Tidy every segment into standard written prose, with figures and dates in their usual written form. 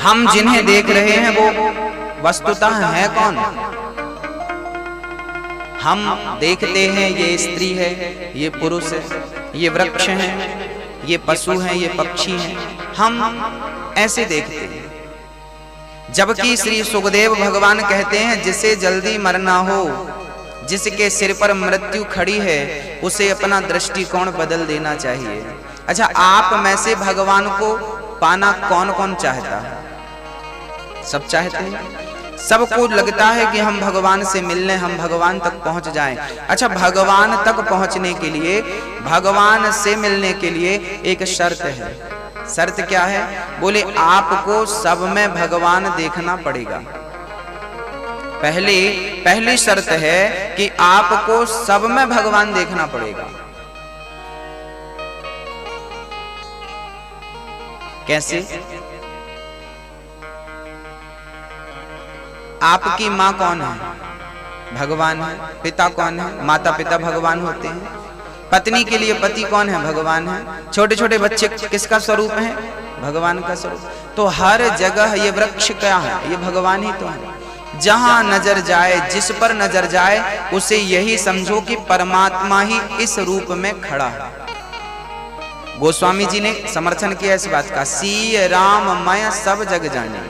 हम जिन्हें देख रहे हैं वो वस्तुतः है कौन? हम देखते हैं ये स्त्री है, ये पुरुष है, ये वृक्ष हैं, ये पशु हैं, ये पक्षी हैं, हम ऐसे देखते हैं। जबकि श्री सुखदेव भगवान कहते हैं जिसे जल्दी मरना हो, जिसके सिर पर मृत्यु खड़ी है, उसे अपना दृष्टिकोण बदल देना चाहिए। अच्छा, आप में से भगवान को पाना कौन कौन चाहता है? सब चाहते हैं। सबको लगता है कि हम भगवान से मिलने, हम भगवान तक पहुंच जाएं। अच्छा, भगवान तक पहुंचने के लिए, भगवान से मिलने के लिए एक शर्त है। शर्त क्या है? बोले आपको सब में भगवान देखना पड़ेगा। पहली शर्त है कि आपको सब में भगवान देखना पड़ेगा। कैसे? आपकी माँ कौन है? भगवान है। पिता कौन है? माता पिता भगवान होते हैं। पत्नी के लिए पति कौन है? भगवान है। छोटे छोटे बच्चे किसका स्वरूप है? भगवान का स्वरूप। तो हर जगह ये वृक्ष क्या है? ये भगवान ही तो है। जहां नजर जाए, जिस पर नजर जाए, उसे यही समझो कि परमात्मा ही इस रूप में खड़ा है। गोस्वामी जी ने समर्थन किया इस बात का, सी राम मैं सब जग जाने।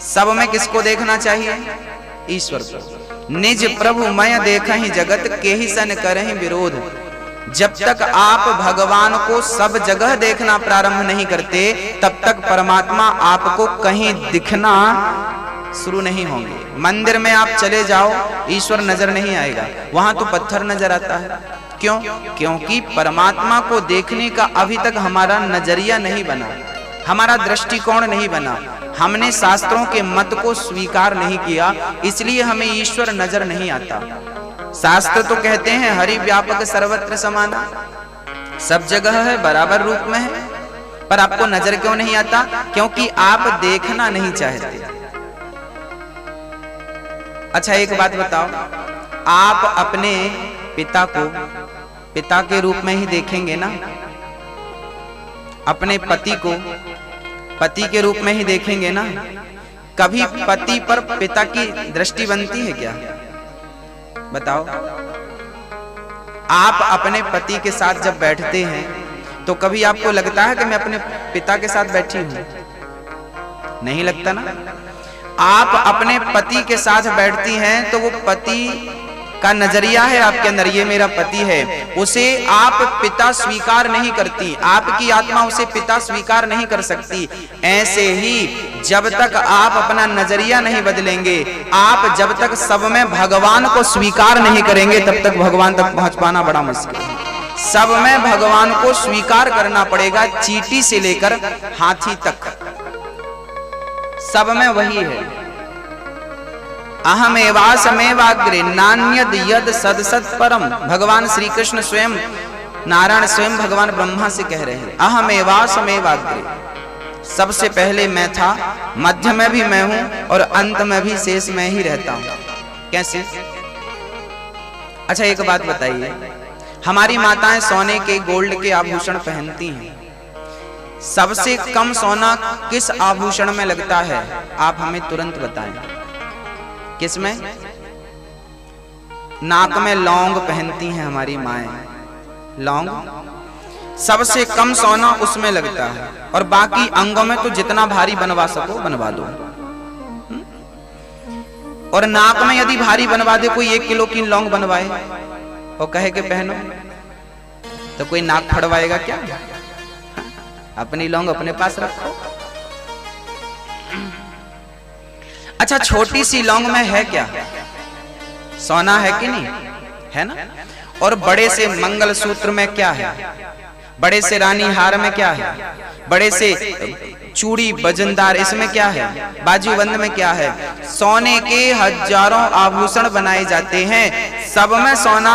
सब में किसको देखना चाहिए? ईश्वर को। निज प्रभु मैं देखहि जगत के ही सन करहि विरोध। जब तक आप भगवान को सब जगह देखना प्रारंभ नहीं करते, तब तक परमात्मा आपको कहीं दिखना शुरू नहीं होंगे। मंदिर में आप चले जाओ, ईश्वर नजर नहीं आएगा, वहां तो पत्थर नजर आता है। क्यों? क्योंकि परमात्मा को देखने का अभी तक हमारा नजरिया नहीं बना, हमारा दृष्टिकोण नहीं बना। हमने शास्त्रों के मत को स्वीकार नहीं किया, इसलिए हमें ईश्वर नजर नहीं आता। शास्त्र तो कहते हैं हरि व्यापक सर्वत्र समाना, सब जगह है, बराबर रूप में है, पर आपको नजर क्यों नहीं आता? क्योंकि आप देखना नहीं चाहते। अच्छा, एक बात बताओ, आप अपने पिता को पिता के रूप में ही देखेंगे ना? अपने पति को पति के रूप में ही देखेंगे ना? कभी पति पर पिता की दृष्टि बनती है क्या? बताओ। आप अपने पति के साथ जब बैठते हैं तो कभी आपको लगता है कि मैं अपने पिता के साथ बैठी हूं? नहीं लगता ना। आप अपने पति के साथ बैठती हैं तो वो पति का नजरिया है आपके अंदर, ये मेरा पति है, उसे आप पिता स्वीकार नहीं करती, आपकी आत्मा उसे पिता स्वीकार नहीं कर सकती। ऐसे ही जब तक आप अपना नजरिया नहीं बदलेंगे, आप जब तक सब में भगवान को स्वीकार नहीं करेंगे, तब तक भगवान तक पहुंच पाना बड़ा मुश्किल है। सब में भगवान को स्वीकार करना पड़ेगा, चींटी से लेकर हाथी तक सब में वही है। अहमेवासमेवाग्रे नान्यद यद सदसत परम। भगवान श्री कृष्ण स्वयं, नारायण स्वयं भगवान ब्रह्मा से कह रहे हैं, अहमेवासमेवाग्रे, सबसे पहले मैं था, मध्य में भी मैं हूं और अंत में भी शेष मैं ही रहता हूं। कैसे? अच्छा, एक बात बताइए, हमारी माताएं सोने के, गोल्ड के आभूषण पहनती हैं, सबसे कम सोना किस आभूषण में लगता है? आप हमें तुरंत बताएं। किसमें? नाक में लौंग पहनती हैं हमारी माएं, लौंग सबसे कम सोना उसमें लगता है, और बाकी अंगों में तो जितना भारी बनवा सको बनवा दो। और नाक में यदि भारी बनवा दे कोई, 1 किलो की लौंग बनवाए और कहे के पहनो, तो कोई नाक फड़वाएगा क्या? अपनी लौंग अपने पास रखो। अच्छा, छोटी सी लौंग में है क्या? सोना है कि नहीं? है ना। और बड़े से मंगलसूत्र में क्या है? बड़े से रानी हार में क्या है? बड़े से चूड़ी वजनदार इसमें क्या है? बाजूबंद में क्या है? सोने के हजारों आभूषण बनाए जाते हैं, सब में सोना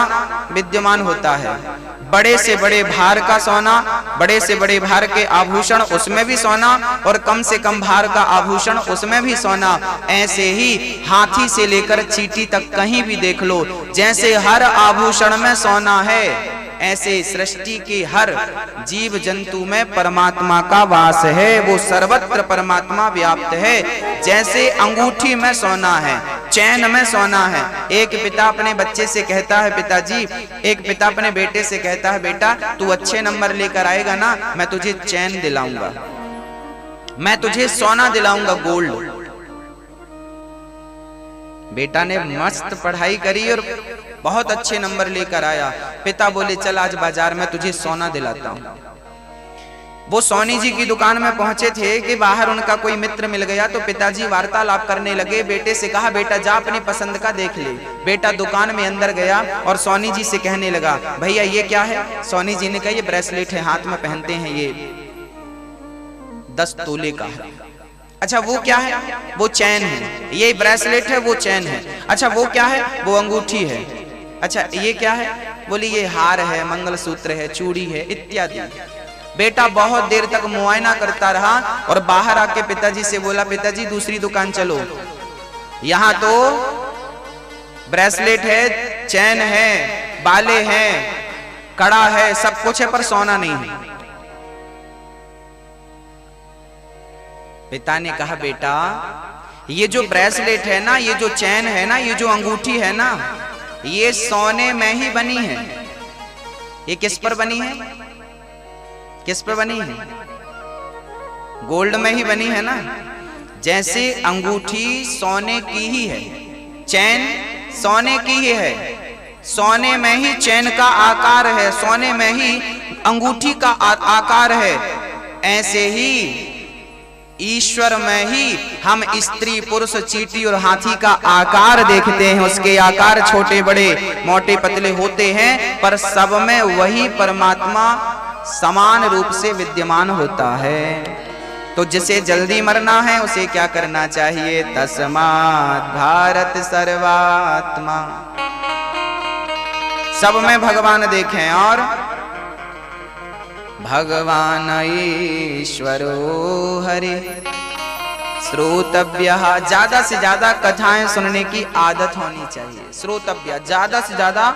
विद्यमान होता है। बड़े से बड़े भार का सोना, बड़े से बड़े भार के आभूषण, उसमें भी सोना, और कम से कम भार का आभूषण, उसमें भी सोना। ऐसे ही हाथी से लेकर चींटी तक कहीं भी देख लो, जैसे हर आभूषण में सोना है, ऐसे सृष्टि के हर जीव जंतु में परमात्मा का वास है, वो सर्वत्र परमात्मा व्याप्त है। जैसे अंगूठी में सोना है, चैन में सोना है। एक पिता अपने बच्चे से कहता है पिताजी, एक पिता अपने बेटे से कहता है बेटा तू अच्छे नंबर लेकर आएगा ना, मैं तुझे चैन दिलाऊंगा, मैं तुझे सोना दिलाऊंगा, गोल्ड। बेटा ने मस्त पढ़ाई करी और बहुत अच्छे नंबर लेकर आया। पिता बोले चल आज बाजार में तुझे सोना दिलाता हूं। वो सोनी जी की दुकान में पहुंचे थे कि बाहर उनका कोई मित्र मिल गया, तो पिताजी वार्तालाप करने लगे। बेटे से कहा बेटा जा अपनी पसंद का देख ले। बेटा दुकान में अंदर गया और सोनी जी से कहने लगा भैया ये क्या है? सोनी जी ने कहा ये ब्रेसलेट है, हाथ में पहनते हैं, ये 10 तोले का है। अच्छा वो क्या है? वो चैन है। ये ब्रेसलेट है, वो चैन है। अच्छा वो क्या है? वो अंगूठी है। अच्छा ये क्या है? बोली ये हार है, मंगलसूत्र है, चूड़ी है, इत्यादि। बेटा बहुत देर तक मुआयना करता रहा और बाहर आके पिताजी से बोला पिताजी दूसरी दुकान चलो, यहाँ तो ब्रेसलेट है, चैन है, बाले हैं, कड़ा है, सब कुछ है, पर सोना नहीं है। पिता ने कहा बेटा ये जो ब्रेसलेट है ना, ये जो चैन है ना, ये जो अंगूठी है ना, ये सोने में ही बनी है। ये किस पर बनी है? किस पर बनी है? गोल्ड में ही बनी है ना। जैसे अंगूठी सोने की ही है, चैन सोने की ही है, सोने में ही चैन का आकार है, सोने में ही अंगूठी का आकार है। ऐसे ही ईश्वर में ही हम स्त्री पुरुष चींटी और हाथी का आकार देखते हैं। उसके आकार छोटे बड़े मोटे पतले होते हैं, पर सब में वही परमात्मा समान रूप से विद्यमान होता है। तो जिसे जल्दी मरना है उसे क्या करना चाहिए? तस्मात् भारत सर्वात्मा। सब में भगवान देखें और भगवान ईश्वरो हरि श्रोतव्य। ज्यादा से ज्यादा कथाएं सुनने की आदत होनी चाहिए। श्रोतव्य, ज्यादा से ज्यादा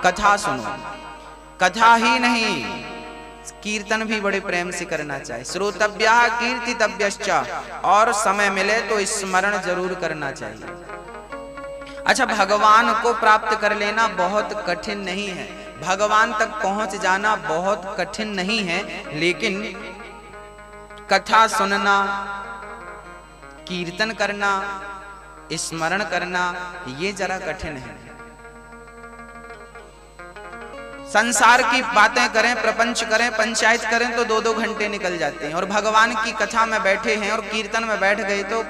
कथा सुनो। कथा ही नहीं, कीर्तन भी बड़े प्रेम से करना चाहिए। श्रोतव्य कीर्तितव्यश्च, और समय मिले तो स्मरण जरूर करना चाहिए। अच्छा भगवान को प्राप्त कर लेना बहुत कठिन नहीं है, भगवान तक पहुंच जाना बहुत कठिन नहीं है, लेकिन कथा सुनना, कीर्तन करना, स्मरण करना ये जरा कठिन है। संसार की बातें करें, प्रपंच करें, पंचायत करें तो 2-2 घंटे निकल जाते हैं, और भगवान की कथा में बैठे हैं और कीर्तन में बैठ गए तो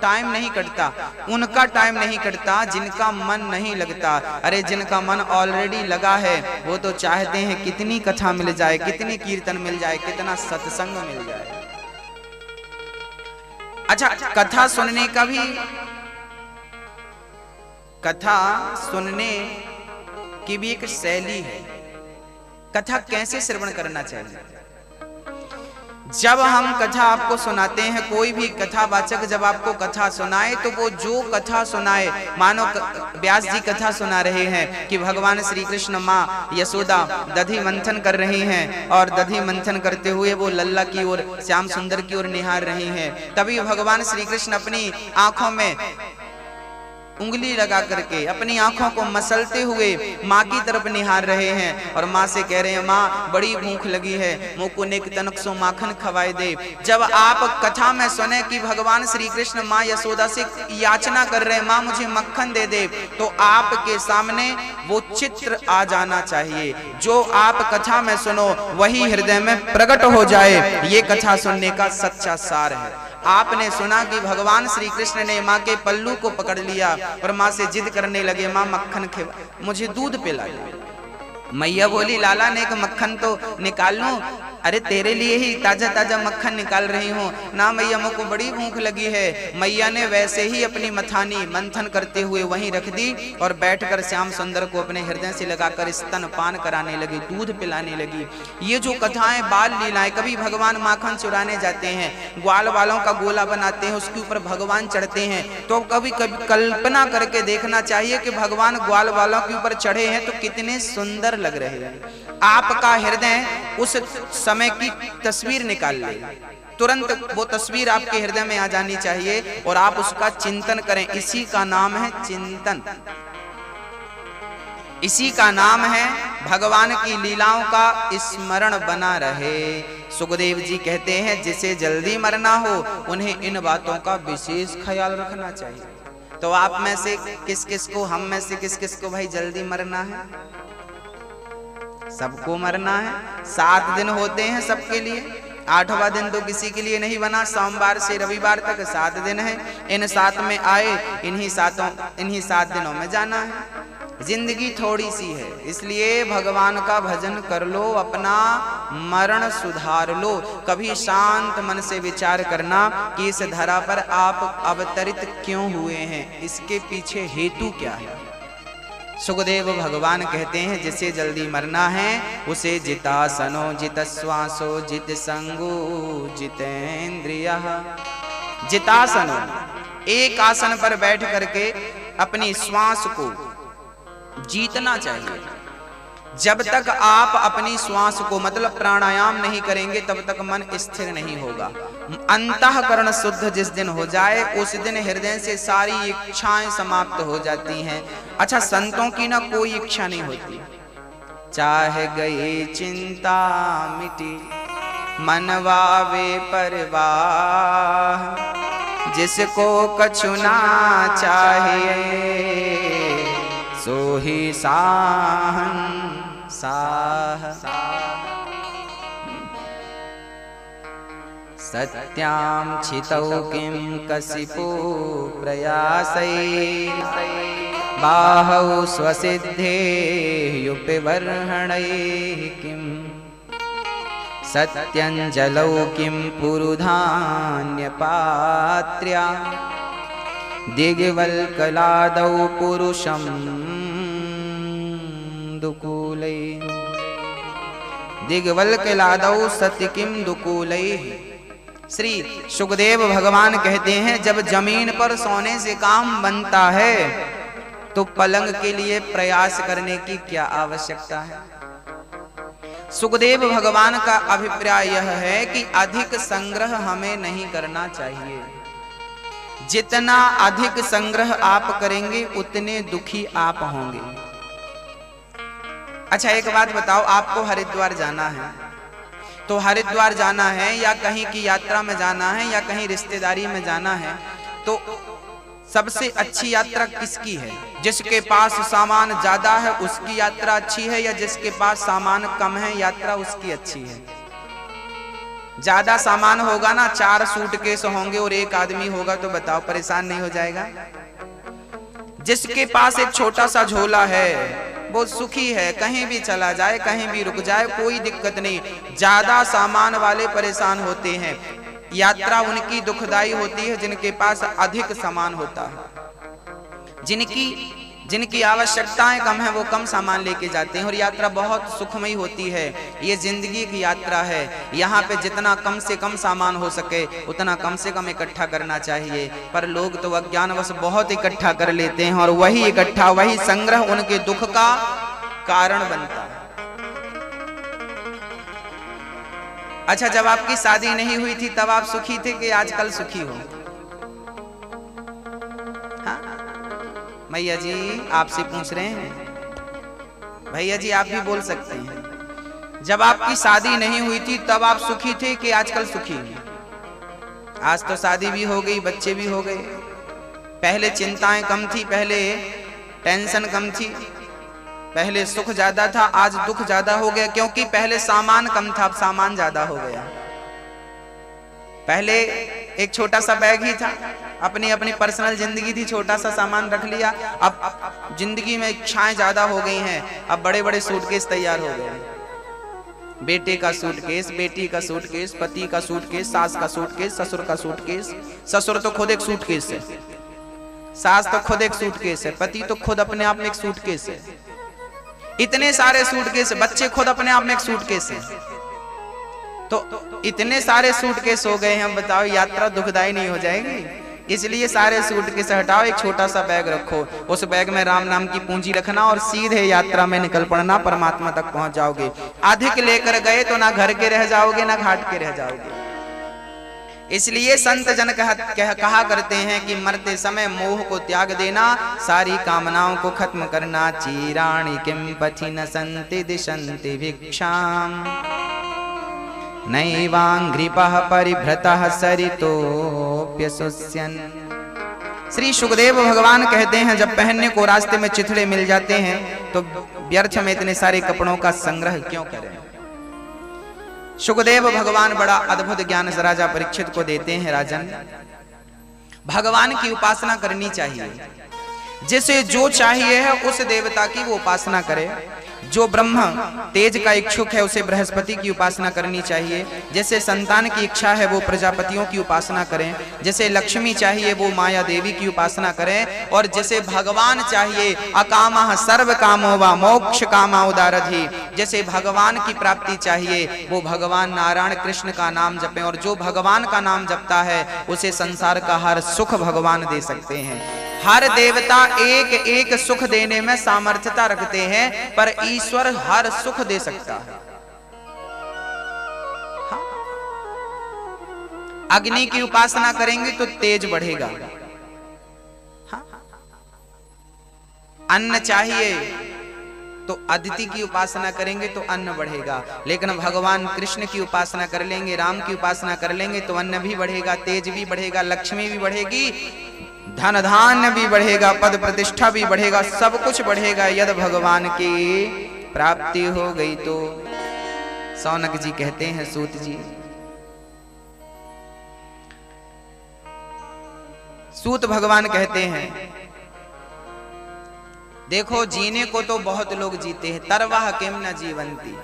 टाइम नहीं कटता। उनका टाइम नहीं कटता जिनका मन नहीं लगता। अरे जिनका मन ऑलरेडी लगा है वो तो चाहते हैं कितनी कथा मिल जाए, कितनी कीर्तन मिल जाए, कितना सत्संग मिल जाए। अच्छा कथा सुनने का भी, कथा सुनने की भी एक शैली है। कथा कैसे श्रवण करना चाहिए? जब हम कथा आपको सुनाते हैं, कोई भी कथावाचक जब आपको कथा सुनाए तो वो जो कथा सुनाए, मानो व्यास जी कथा सुना रहे हैं कि भगवान श्री कृष्ण माँ यशोदा दधी मंथन कर रही हैं और दधी मंथन करते हुए वो लल्ला की ओर, श्याम सुंदर की ओर निहार रही हैं। तभी भगवान श्री कृष्ण अपनी आंखों में उंगली लगा करके अपनी आंखों को मसलते हुए माँ की तरफ निहार रहे हैं और माँ से कह रहे हैं माँ बड़ी भूख लगी है, मुझको नेक तनक सो माखन खवाए दे। जब आप कथा में सुने कि भगवान श्री कृष्ण माँ यशोदा से याचना कर रहे हैं माँ मुझे मक्खन दे दे, तो आपके सामने वो चित्र आ जाना चाहिए। जो आप कथा में सुनो वही हृदय में प्रकट हो जाए, ये कथा सुनने का सच्चा सार है। आपने सुना कि भगवान श्री कृष्ण ने माँ के पल्लू को पकड़ लिया और माँ से जिद करने लगे माँ मक्खन खिला, मुझे दूध पिला दे। मैया बोली लाला ने एक मक्खन तो निकाल लूं, अरे तेरे लिए ही ताजा ताजा मक्खन निकाल रही हूँ ना मैया, मुझको बड़ी भूख लगी है। मैया ने वैसे ही अपनी मथानी मंथन करते हुए वहीं रख दी और बैठकर श्याम सुंदर को अपने हृदय से लगाकर स्तन पान कराने लगी, दूध पिलाने लगी। ये जो कथाएं बाल लीलाएं, कभी भगवान माखन चुराने जाते हैं, ग्वाल वालों का गोला बनाते हैं, उसके ऊपर भगवान चढ़ते हैं, तो कभी कभी कल्पना करके देखना चाहिए कि भगवान ग्वाल वालों के ऊपर चढ़े हैं तो कितने सुंदर लग रहे हैं। आपका हृदय उस समय की तस्वीर निकाल ले, तुरंत वो तस्वीर आपके हृदय में आ जानी चाहिए और आप उसका चिंतन करें। इसी का नाम है चिंतन, इसी का नाम है भगवान की लीलाओं का स्मरण बना रहे। सुखदेव जी कहते हैं जिसे जल्दी मरना हो उन्हें इन बातों का विशेष ख्याल रखना चाहिए। तो आप में से किस किस को, हम में से किस किस को भाई जल्दी मरना है? सबको मरना है। 7 दिन होते हैं सबके लिए, 8वां दिन तो किसी के लिए नहीं बना। सोमवार से रविवार तक 7 दिन है। इन 7 में आए, इन्हीं 7 दिनों में जाना है। जिंदगी थोड़ी सी है, इसलिए भगवान का भजन कर लो, अपना मरण सुधार लो। कभी शांत मन से विचार करना कि इस धरा पर आप अवतरित क्यों हुए हैं, इसके पीछे हेतु क्या है। सुखदेव भगवान कहते हैं जिसे जल्दी मरना है उसे जितासनो जित श्वासो जित संगो जितेंद्रियः। जितासनो, एक आसन पर बैठ करके अपनी श्वास को जीतना चाहिए। जब तक आप अपनी श्वास को मतलब प्राणायाम नहीं करेंगे तब तक मन स्थिर नहीं होगा। अंतःकरण शुद्ध जिस दिन हो जाए उस दिन हृदय से सारी इच्छाएं समाप्त हो जाती हैं। अच्छा, संतों की ना कोई इच्छा नहीं होती। चाहे गई चिंता मिटी मनवा वे परवाह, जिसको कछु ना चाहिए सो ही साहन साह। सत्यां छितौ किं कसिपो प्रयासैः, बाहौ स्वसिद्धेः युपवर्हणैः किम्। सत्यञ्जलौ किं पुरुधान्यपात्र्या, दिग्वल्कलादौ पुरुषं दुकूलै। दिग्वल्कलादौ सत्य किम दुकूलै। श्री सुखदेव भगवान कहते हैं जब जमीन पर सोने से काम बनता है तो पलंग के लिए प्रयास करने की क्या आवश्यकता है। सुखदेव भगवान का अभिप्राय यह है कि अधिक संग्रह हमें नहीं करना चाहिए। जितना अधिक संग्रह आप करेंगे उतने दुखी आप होंगे। अच्छा, एक बात बताओ, आपको हरिद्वार जाना है तो हरिद्वार जाना है या कहीं की यात्रा में जाना है या कहीं रिश्तेदारी में जाना है, तो सबसे अच्छी यात्रा किसकी है? जिसके पास सामान ज्यादा है उसकी यात्रा अच्छी है या जिसके पास सामान कम है यात्रा उसकी अच्छी है? ज्यादा सामान होगा ना, 4 सूटकेस होंगे और एक आदमी होगा तो बताओ परेशान नहीं हो जाएगा? जिसके पास एक छोटा सा झोला है वो सुखी है, कहीं भी चला जाए कहीं भी रुक जाए कोई दिक्कत नहीं। ज्यादा सामान वाले परेशान होते हैं। यात्रा उनकी दुखदाई होती है जिनके पास अधिक सामान होता है। जिनकी आवश्यकताएं कम है वो कम सामान लेके जाते हैं और यात्रा बहुत सुखमयी होती है। ये जिंदगी की यात्रा है, यहाँ पे जितना कम से कम सामान हो सके उतना कम से कम इकट्ठा करना चाहिए। पर लोग तो अज्ञानवश बहुत इकट्ठा कर लेते हैं और वही इकट्ठा, वही संग्रह उनके दुख का कारण बनता है। अच्छा, जब आपकी शादी नहीं हुई थी तब आप सुखी थे कि आजकल सुखी हो? हाँ मैया जी आपसे पूछ रहे हैं। भैया जी आप भी बोल सकते हैं। जब आपकी शादी नहीं हुई थी तब आप सुखी थे कि आजकल सुखी हैं? आज तो शादी भी हो गई, बच्चे भी हो गए। पहले चिंताएं कम थी, पहले टेंशन कम थी, पहले सुख ज्यादा था, आज दुख ज्यादा हो गया। क्योंकि पहले सामान कम था, अब सामान ज्यादा हो गया। पहले एक छोटा सा बैग ही था, अपनी अपनी पर्सनल जिंदगी थी, छोटा सा सामान रख लिया। अब जिंदगी में इच्छाएं ज्यादा हो गई हैं, अब बड़े बड़े सूटकेस तैयार हो गए। बेटे का सूटकेस, बेटी का सूटकेस, पति का सूटकेस, सास का सूटकेस, ससुर का सूटकेस। ससुर तो खुद एक सूटकेस है, सास तो खुद एक सूटकेस है, पति तो खुद अपने आप में एक सूटकेस है। इतने सारे सूटकेस, बच्चे खुद अपने आप में एक सूटकेस है। तो इतने सारे सूटकेस हो गए हैं, बताओ यात्रा दुखदाई नहीं हो जाएगी? इसलिए सारे सूटकेस हटाओ, एक छोटा सा बैग रखो, उस बैग में राम नाम की पूंजी रखना और सीधे यात्रा में निकल पड़ना, परमात्मा तक पहुंच जाओगे। अधिक लेकर गए तो ना घर के रह जाओगे ना घाट के रह जाओगे। इसलिए संत जन कहा करते हैं कि मरते समय मोह को त्याग देना, सारी कामनाओं को खत्म करना। चीराणि किम पथि न संति दिशन्ति भिक्षाम, नैवांघ्रिपः परिभ्रतः सरितोऽप्यशुष्यन्। श्री सुखदेव भगवान कहते हैं, जब पहनने को रास्ते में चिथड़े मिल जाते हैं तो व्यर्थ में इतने सारे कपड़ों का संग्रह क्यों करें। सुखदेव भगवान बड़ा अद्भुत ज्ञान राजा परीक्षित को देते हैं। राजन, भगवान की उपासना करनी चाहिए, जिसे जो चाहिए है उस देवता की वो उपासना करे। जो ब्रह्म तेज का इच्छुक है उसे बृहस्पति की उपासना करनी चाहिए। जैसे संतान की इच्छा है वो प्रजापतियों की उपासना करें। जैसे लक्ष्मी चाहिए वो माया देवी की उपासना करें। और जैसे भगवान चाहिए अकामः सर्व कामो वा मोक्ष कामा उदारधि, जैसे भगवान की प्राप्ति चाहिए वो भगवान नारायण कृष्ण का नाम जपें। और जो भगवान का नाम जपता है उसे संसार का हर सुख भगवान दे सकते हैं। हर देवता एक एक सुख देने में सामर्थ्यता रखते हैं, पर ईश्वर हर सुख दे सकता है। हाँ? अग्नि की उपासना करेंगे तो तेज बढ़ेगा। हाँ? अन्न चाहिए तो अदिति की उपासना करेंगे तो अन्न बढ़ेगा। लेकिन भगवान कृष्ण की उपासना कर लेंगे, राम की उपासना कर लेंगे तो अन्न भी बढ़ेगा, तेज भी बढ़ेगा, लक्ष्मी भी बढ़ेगी, धन धान्य भी बढ़ेगा, पद प्रतिष्ठा भी बढ़ेगा, सब कुछ बढ़ेगा यदि भगवान की प्राप्ति हो गई तो। सौनक जी कहते हैं, सूत जी, सूत भगवान कहते हैं, देखो जीने को तो बहुत लोग जीते हैं, तरवाह किम न जीवंती।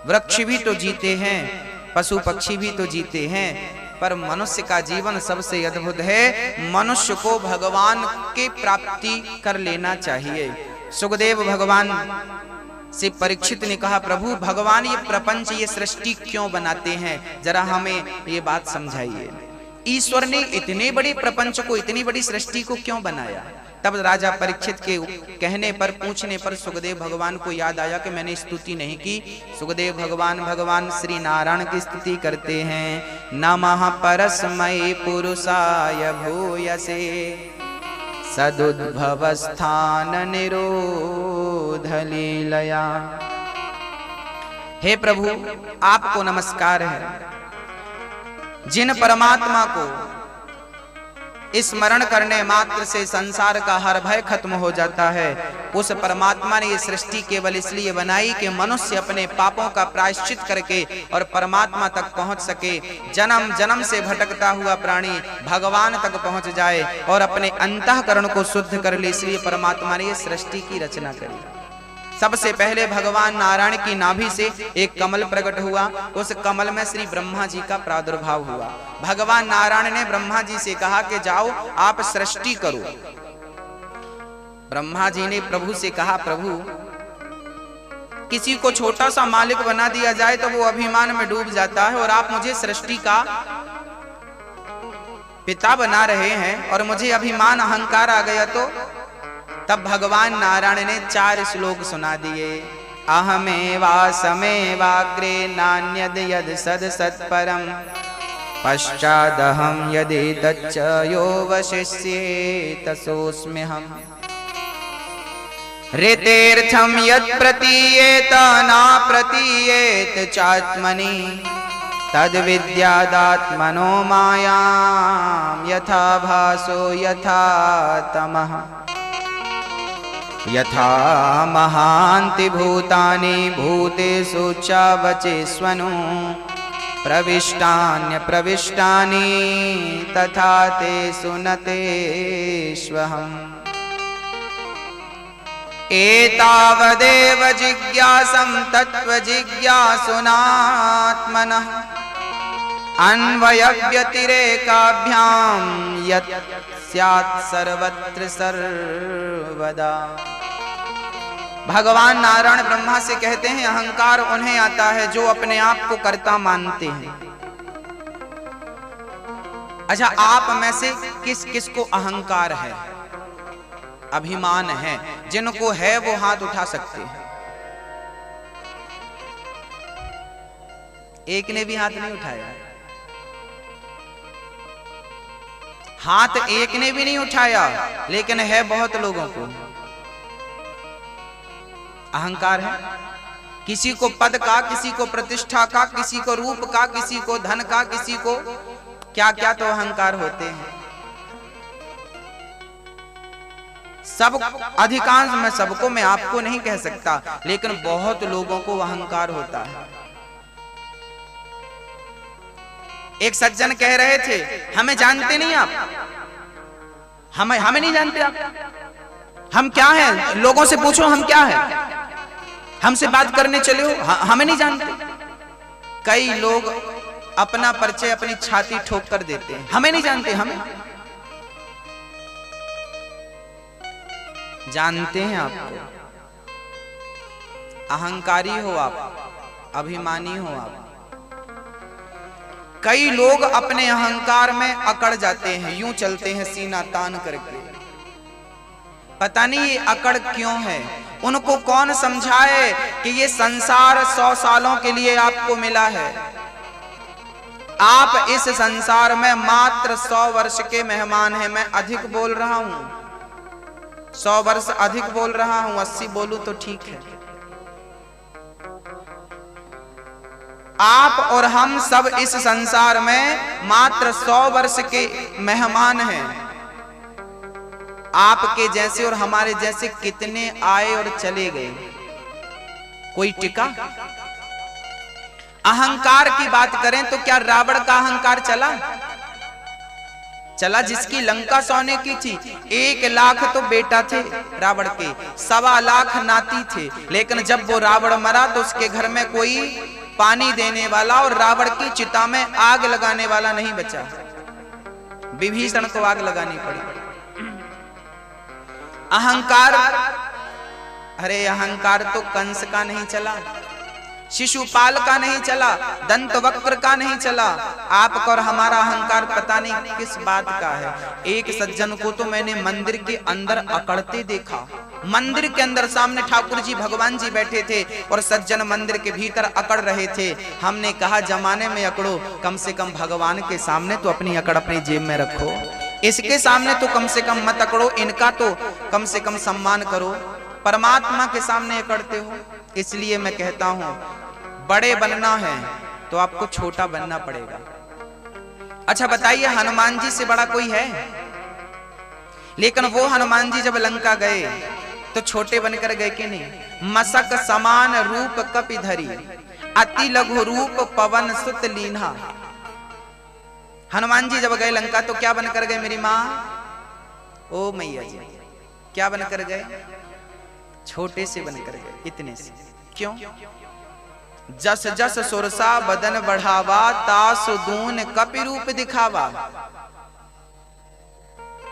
वृक्ष भी तो जीते हैं, पशु पक्षी भी तो जीते हैं, पर मनुष्य का जीवन सबसे अद्भुत है। मनुष्य को भगवान की प्राप्ति कर लेना चाहिए। सुखदेव भगवान से परीक्षित ने कहा, प्रभु भगवान ये प्रपंच, ये सृष्टि क्यों बनाते हैं, जरा हमें ये बात समझाइए। ईश्वर ने इतने बड़े प्रपंच को, इतनी बड़ी सृष्टि को क्यों बनाया? तब राजा परीक्षित के कहने पर, पूछने पर सुखदेव भगवान को याद आया कि मैंने स्तुति नहीं की। सुखदेव भगवान भगवान श्री नारायण की स्तुति करते हैं। नमः परस्मै पुरुषाय भूयसे सदुद्भव स्थान निरोध लीलया। हे प्रभु, आपको नमस्कार है, जिन परमात्मा को स्मरण करने मात्र से संसार का हर भय खत्म हो जाता है। उस परमात्मा ने ये सृष्टि केवल इसलिए बनाई कि मनुष्य अपने पापों का प्रायश्चित करके और परमात्मा तक पहुंच सके। जन्म जन्म से भटकता हुआ प्राणी भगवान तक पहुंच जाए और अपने अंतःकरण को शुद्ध कर ले, इसलिए परमात्मा ने ये सृष्टि की रचना करी। सबसे पहले भगवान नारायण की नाभि से एक कमल प्रकट हुआ, उस कमल में श्री ब्रह्मा जी का प्रादुर्भाव हुआ। भगवान नारायण ने ब्रह्मा जी से कहा कि जाओ आप सृष्टि करो। ब्रह्मा जी ने प्रभु से कहा, प्रभु किसी को छोटा सा मालिक बना दिया जाए तो वो अभिमान में डूब जाता है, और आप मुझे सृष्टि का पिता बना रहे हैं और मुझे अभिमान अहंकार आ गया तो। तब भगवान नारायण ने 4 श्लोक सुना दिए। अहमेवासमेवाग्रे नान्यद यद सद सत्परम पश्चादहम यदि तच्च यो वशिष्येत सोऽस्म्यहम्। ऋतेर्थम यत् प्रतीयेत न प्रतीयेत चात्मनि तद विद्यादात्मनो मायां यथा भासो यथा तमः। यथा महान्ति भूतानि भूतेषु च वचेष्वनु प्रविष्टान्य प्रविष्टानि तथा तेषु न तेष्वहम्। एतावदेव जिज्ञासं तत्त्वजिज्ञासुनात्मनः अन्वयव्यतिरेकाभ्यां यत् स्यात् सर्वत्र सर्वदा। भगवान नारायण ब्रह्मा से कहते हैं अहंकार उन्हें आता है जो अपने आप को कर्ता मानते हैं। अच्छा, आप में से किस किस को अहंकार है, अभिमान है? जिनको है वो हाथ उठा सकते हैं। एक ने भी हाथ नहीं उठाया, हाथ एक ने भी नहीं उठाया, लेकिन है बहुत लोगों को अहंकार है। किसी को पद का, किसी को प्रतिष्ठा का, किसी को रूप का, किसी को धन का, किसी को क्या क्या तो अहंकार होते हैं। सब अधिकांश में सबको मैं आपको नहीं कह सकता, लेकिन बहुत लोगों को अहंकार होता है। एक सज्जन कह रहे थे हमें जानते नहीं आप, हमें नहीं जानते आप, हम क्या हैं? लोगों से पूछो हम क्या हैं, हमसे बात करने चले हो, हमें नहीं जानते। कई लोग अपना परिचय अपनी छाती ठोक कर देते हैं, हमें नहीं जानते। हमें जानते हैं आपको। अहंकारी हो आप, अभिमानी हो आप। कई लोग अपने अहंकार में अकड़ जाते हैं, यूं चलते हैं सीना तान करके। पता नहीं ये अकड़ क्यों है, उनको कौन समझाए कि ये संसार 100 सालों के लिए आपको मिला है। आप इस संसार में मात्र 100 वर्ष के मेहमान हैं। मैं अधिक बोल रहा हूं, 100 वर्ष अधिक बोल रहा हूं, 80 बोलूं तो ठीक है। आप और हम सब इस संसार में मात्र 100 वर्ष के मेहमान हैं। आपके जैसे और हमारे जैसे कितने आए और चले गए, कोई टिका? अहंकार की बात करें तो क्या रावण का अहंकार चला? जिसकी लंका सोने की थी। 1 लाख तो बेटा थे रावण के, 1.25 लाख नाती थे, लेकिन जब वो रावण मरा तो उसके घर में कोई पानी देने वाला और रावण की चिता में आग लगाने वाला नहीं बचा। विभीषण को आग लगानी पड़ी। अहंकार, अरे अहंकार तो कंस का नहीं चला, शिशुपाल का नहीं चला, दंतवक्र का नहीं चला। आपका और हमारा अहंकार पता नहीं किस बात का है। एक सज्जन को तो मैंने मंदिर के अंदर अकड़ते देखा। मंदिर के अंदर सामने ठाकुर जी भगवान जी बैठे थे और सज्जन मंदिर के भीतर अकड़ रहे थे। हमने कहा जमाने में अकड़ो, कम से कम भगवान के सामने तो अपनी अकड़ अपनी जेब में रखो, इसके सामने तो कम से कम मत अकड़ो, इनका तो कम से कम सम्मान करो। परमात्मा के सामने अकड़ते हो। इसलिए मैं कहता हूं बड़े बनना है तो आपको छोटा बनना पड़ेगा। अच्छा बताइए, हनुमान जी से बड़ा कोई है? लेकिन वो हनुमान जी जब लंका गए तो छोटे बनकर गए कि नहीं? मसक समान रूप कपि धरी, अति लघु रूप पवन सुत लीन्हा। हनुमान जी जब गए लंका तो क्या बनकर गए मेरी माँ? ओ मैया जी, क्या बनकर गए? छोटे से बनकर गए, इतने से। क्यों? जस जस सुरसा बदन बढ़ावा, तासु दून कपि रूप दिखावा।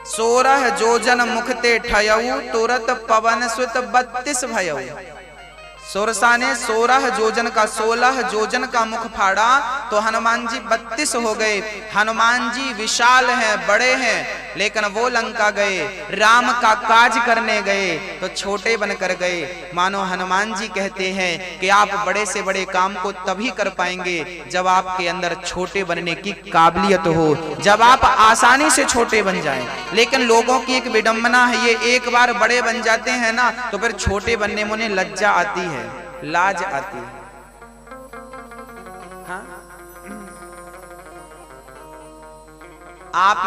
16 जोजन मुखते ठयऊ, तुरत पवन सुत 32 भयऊ। सुरसा ने 16 जोजन का 16 जोजन का मुख फाड़ा तो हनुमान जी 32 हो गए। हनुमान जी विशाल हैं, बड़े हैं, लेकिन वो लंका गए, राम का काज करने गए तो छोटे बनकर गए। मानो हनुमान जी कहते हैं कि आप बड़े से बड़े काम को तभी कर पाएंगे जब आपके अंदर छोटे बनने की काबिलियत हो, जब आप आसानी से छोटे बन जाएं। लेकिन लोगों की एक विडंबना है, ये एक बार बड़े बन जाते हैं ना तो फिर छोटे बनने में उन्हें लज्जा आती है, लाज आती है। हाँ? आप में